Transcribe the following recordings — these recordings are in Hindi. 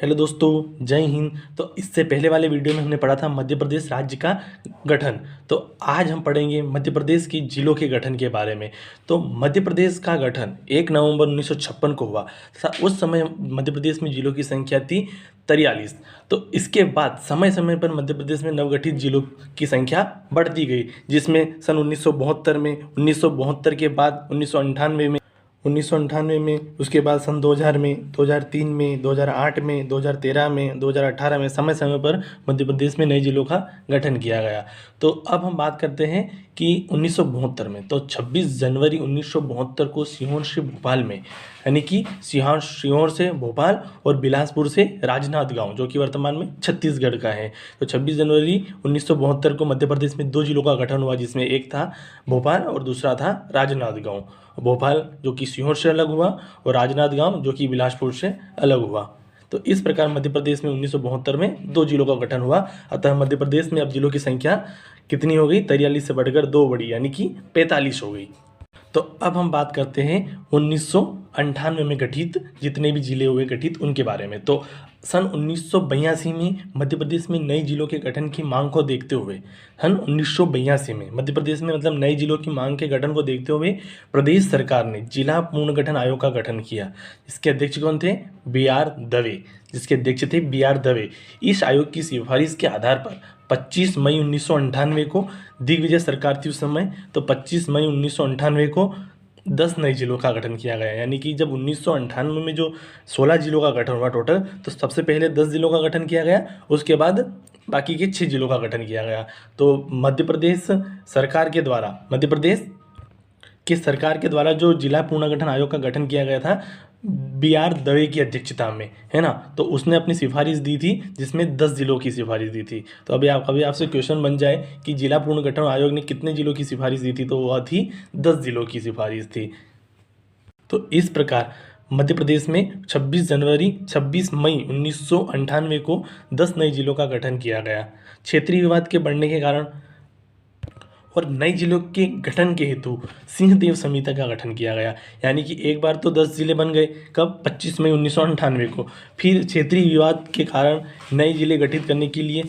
हेलो दोस्तों, जय हिंद। तो इससे पहले वाले वीडियो में हमने पढ़ा था मध्य प्रदेश राज्य का गठन। तो आज हम पढ़ेंगे मध्य प्रदेश की जिलों के गठन के बारे में। तो मध्य प्रदेश का गठन 1 नवंबर 1956 को हुआ। उस समय मध्य प्रदेश में जिलों की संख्या थी 43। तो इसके बाद समय समय पर मध्य प्रदेश में नवगठित जिलों की संख्या बढ़ती गई, जिसमें सन 1972 में, 1972 के बाद 1998 में, उसके बाद सन 2000 में, 2003 में, 2008 में, 2013 में, 2018 में समय समय पर मध्य प्रदेश में नए जिलों का गठन किया गया। तो अब हम बात करते हैं कि 1972 में, तो 26 जनवरी 1972 को सीहोर से भोपाल में, यानी कि सीहोर से भोपाल और बिलासपुर से राजनांदगांव, जो कि वर्तमान में छत्तीसगढ़ का है। तो 26 जनवरी 1972 को मध्य प्रदेश में 2 जिलों का गठन हुआ, जिसमें एक था भोपाल और दूसरा था राजनांदगांव। भोपाल जो कि सीहोर से अलग हुआ और राजनांदगांव जो कि बिलासपुर से अलग हुआ। तो इस प्रकार मध्य प्रदेश में 1972 में 2 जिलों का गठन हुआ। अतः मध्य प्रदेश में अब जिलों की संख्या कितनी हो गई? 43 से बढ़कर 2 बढ़ी, यानी कि 45 हो गई। तो अब हम बात करते हैं 1998 में गठित जितने भी जिले हुए गठित उनके बारे में। तो सन 1982 में मध्य प्रदेश में नए जिलों के गठन की मांग को देखते हुए, सन 1982 में मध्य प्रदेश में मतलब नए जिलों की मांग के गठन को देखते हुए प्रदेश सरकार ने जिला पुनर्गठन आयोग का गठन किया। इसके अध्यक्ष कौन थे? B.R. दवे, जिसके अध्यक्ष थे B.R. दवे। इस आयोग की सिफारिश के आधार पर 25 मई 1998 को दिग्विजय सरकार थी उस समय, तो 25 मई 1998 को 10 नए जिलों का गठन किया गया। यानी कि जब 1998 में जो 16 जिलों का गठन हुआ टोटल, तो सबसे पहले 10 जिलों का गठन किया गया, उसके बाद बाकी के 6 जिलों का गठन किया गया। तो मध्य प्रदेश सरकार के द्वारा जो जिला पुनर्गठन आयोग का गठन किया गया था B.R. दवे की अध्यक्षता में, है ना, तो उसने अपनी सिफारिश दी थी, जिसमें 10 जिलों की सिफारिश दी थी। तो अभी आपसे क्वेश्चन बन जाए कि जिला पुनर्गठन आयोग ने कितने जिलों की सिफारिश दी थी, तो वह थी 10 जिलों की सिफारिश थी। तो इस प्रकार मध्य प्रदेश में 26 मई 1998 को 10 नए जिलों का गठन किया गया। क्षेत्रीय विवाद के बढ़ने के कारण और नए जिलों के गठन के हेतु सिंहदेव समिति का गठन किया गया। यानी कि एक बार तो 10 जिले बन गए, कब? 25 मई 1998 को। फिर क्षेत्रीय विवाद के कारण नए जिले गठित करने के लिए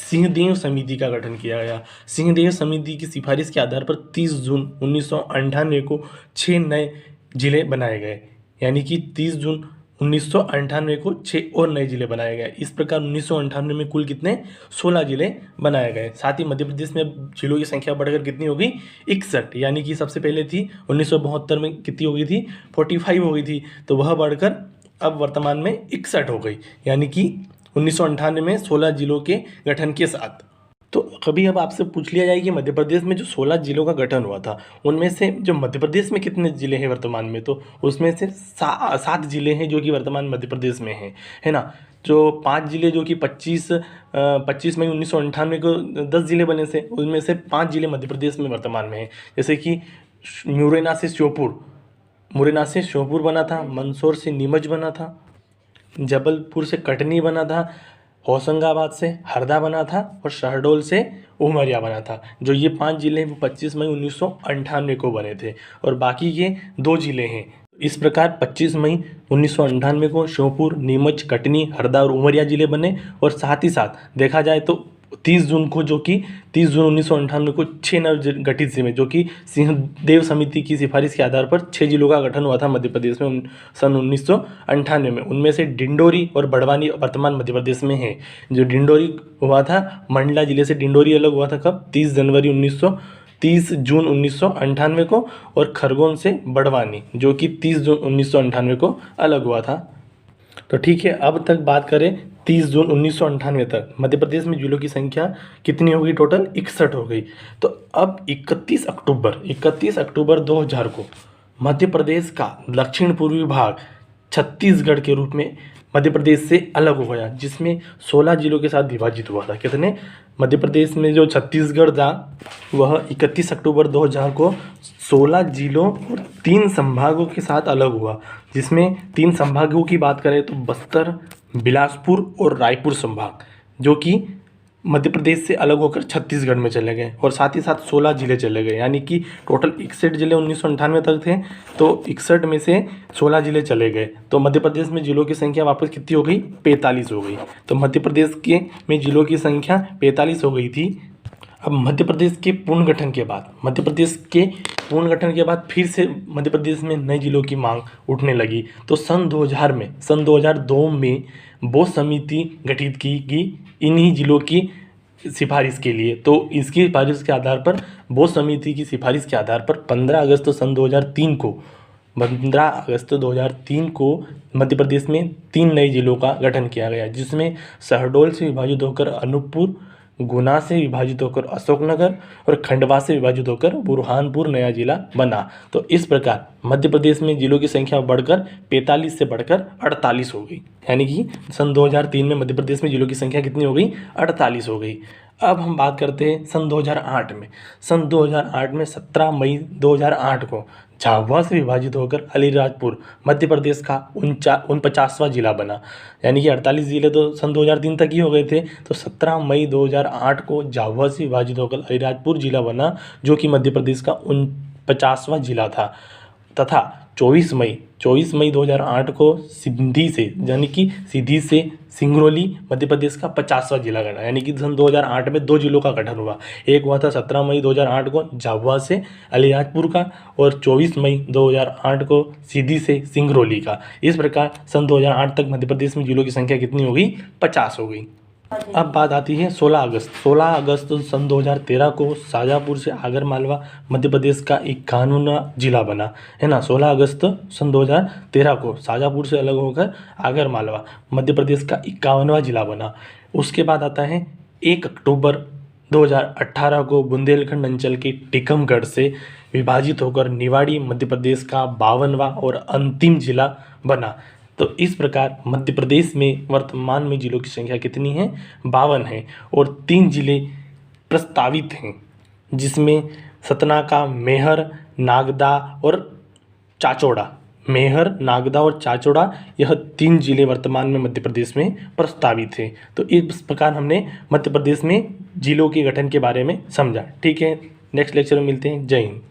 सिंहदेव समिति का गठन किया गया। सिंहदेव समिति की सिफारिश के आधार पर 30 जून 1998 को 6 नए जिले बनाए गए। यानी कि 30 जून 1998 को 6 और नए जिले बनाए गए। इस प्रकार 1998 में कुल कितने? 16 जिले बनाए गए। साथ ही मध्य प्रदेश में जिलों की संख्या बढ़कर कितनी हो गई? 61। यानी कि सबसे पहले थी 1972 में कितनी हो गई थी? 45 हो गई थी, तो वह बढ़कर अब वर्तमान में 61 हो गई। यानी कि 1998 में 16 जिलों के गठन के साथ। तो कभी अब आपसे पूछ लिया जाए कि मध्य प्रदेश में जो 16 जिलों का गठन हुआ था, उनमें से जो मध्य प्रदेश में कितने जिले हैं वर्तमान में, तो उसमें से 7 जिले हैं जो कि वर्तमान मध्य प्रदेश में हैं, है ना। जो 5 जिले जो कि 25 मई 1998 को 10 जिले बने थे, उनमें से 5 जिले मध्य प्रदेश में वर्तमान में हैं। जैसे कि मुरैना से श्योपुर बना था, मंदसौर से नीमच बना था, जबलपुर से कटनी बना था, होशंगाबाद से हरदा बना था और शहडोल से उमरिया बना था। जो ये 5 जिले हैं वो 25 मई 1998 को बने थे और बाकी ये 2 जिले हैं। इस प्रकार 25 मई 1998 को श्योपुर, नीमच, कटनी, हरदा और उमरिया जिले बने। और साथ ही साथ देखा जाए तो 30 जून 1998 को 6 नव गठित जिले, जो कि सिंहदेव समिति की सिफारिश के आधार पर 6 जिलों का गठन हुआ था मध्य प्रदेश में सन 1998 में। उनमें से डिंडोरी और बड़वानी वर्तमान मध्य प्रदेश में है। जो डिंडोरी हुआ था, मंडला जिले से डिंडोरी अलग हुआ था कब? 30 जून 1998 को। और खरगोन से बड़वानी जो कि 30 जून 1998 को अलग हुआ था। तो ठीक है, अब तक बात करें 30 जून 1998 तक मध्य प्रदेश में जिलों की संख्या कितनी हो गई? टोटल 61 हो गई। तो अब 31 अक्टूबर 2000 को मध्य प्रदेश का दक्षिण पूर्वी भाग छत्तीसगढ़ के रूप में मध्य प्रदेश से अलग हो गया, जिसमें 16 जिलों के साथ विभाजित हुआ था। कितने? मध्य प्रदेश में जो छत्तीसगढ़ था वह 31 अक्टूबर 2000 को 16 जिलों और 3 संभागों के साथ अलग हुआ, जिसमें 3 संभागों की बात करें तो बस्तर, बिलासपुर और रायपुर संभाग, जो कि मध्य प्रदेश से अलग होकर छत्तीसगढ़ में चले गए और साथ ही साथ 16 जिले चले गए, यानी कि टोटल 61 जिले 1998 तक थे, तो 61 में से 16 जिले चले गए। तो मध्य प्रदेश में जिलों की संख्या वापस कितनी हो गई? 45 हो गई। तो मध्य प्रदेश के में जिलों की संख्या 45 हो गई थी। अब मध्य प्रदेश के पुनर्गठन के बाद फिर से मध्य प्रदेश में नए जिलों की मांग उठने लगी। तो सन 2002 में वो समिति गठित की गई इन्हीं जिलों की सिफारिश के लिए। तो इसकी सिफारिश के आधार पर, वो समिति की सिफारिश के आधार पर 15 अगस्त सन 2003 को मध्य प्रदेश में 3 नए जिलों का गठन किया गया, जिसमें शहडोल से विभाजित होकर अनूपपुर, गुना से विभाजित होकर अशोकनगर और खंडवा से विभाजित होकर बुरहानपुर नया जिला बना। तो इस प्रकार मध्य प्रदेश में जिलों की संख्या बढ़कर 45 से बढ़कर 48 हो गई, यानी कि सन 2003 में मध्य प्रदेश में जिलों की संख्या कितनी हो गई? 48 हो गई। अब हम बात करते हैं सन 2008 में। सन 2008 में 17 मई 2008 को झाबुआ से विभाजित होकर अलीराजपुर मध्य प्रदेश का 49वां जिला बना, यानी कि 48 जिले तो सन 2003 तक ही हो गए थे। तो 17 मई 2008 को झाबुआ से विभाजित होकर अलीराजपुर जिला बना, जो कि मध्य प्रदेश का 49वां जिला था। तथा 24 मई 2008 को सिंधी से सिंगरौली मध्य प्रदेश का 50वां जिला बना, यानी कि सन 2008 में 2 जिलों का गठन हुआ। एक हुआ था 17 मई 2008 को झाबुआ से अलीराजपुर का, और 24 मई 2008 को सीधी से सिंगरौली का। इस प्रकार सन 2008 तक मध्य प्रदेश में जिलों की संख्या कितनी हो गई? 50 हो गई। अब बात आती है 16 अगस्त सन 2013 को शाजापुर से आगरमालवा मध्य प्रदेश का 51वां जिला बना, है ना। 16 अगस्त सन 2013 को शाजापुर से अलग होकर आगरमालवा मध्य प्रदेश का 51वां जिला बना। उसके बाद आता है 1 अक्टूबर 2018 को बुंदेलखंड अंचल के टीकमगढ़ से विभाजित होकर निवाड़ी मध्य प्रदेश का 52वां और अंतिम जिला बना। तो इस प्रकार मध्य प्रदेश में वर्तमान में जिलों की संख्या कितनी है? 52 है, और 3 जिले प्रस्तावित हैं, जिसमें सतना का मेहर, नागदा और चाचौड़ा, यह 3 जिले वर्तमान में मध्य प्रदेश में प्रस्तावित हैं। तो इस प्रकार हमने मध्य प्रदेश में जिलों के गठन के बारे में समझा। ठीक है, नेक्स्ट लेक्चर में मिलते हैं। जय हिंद।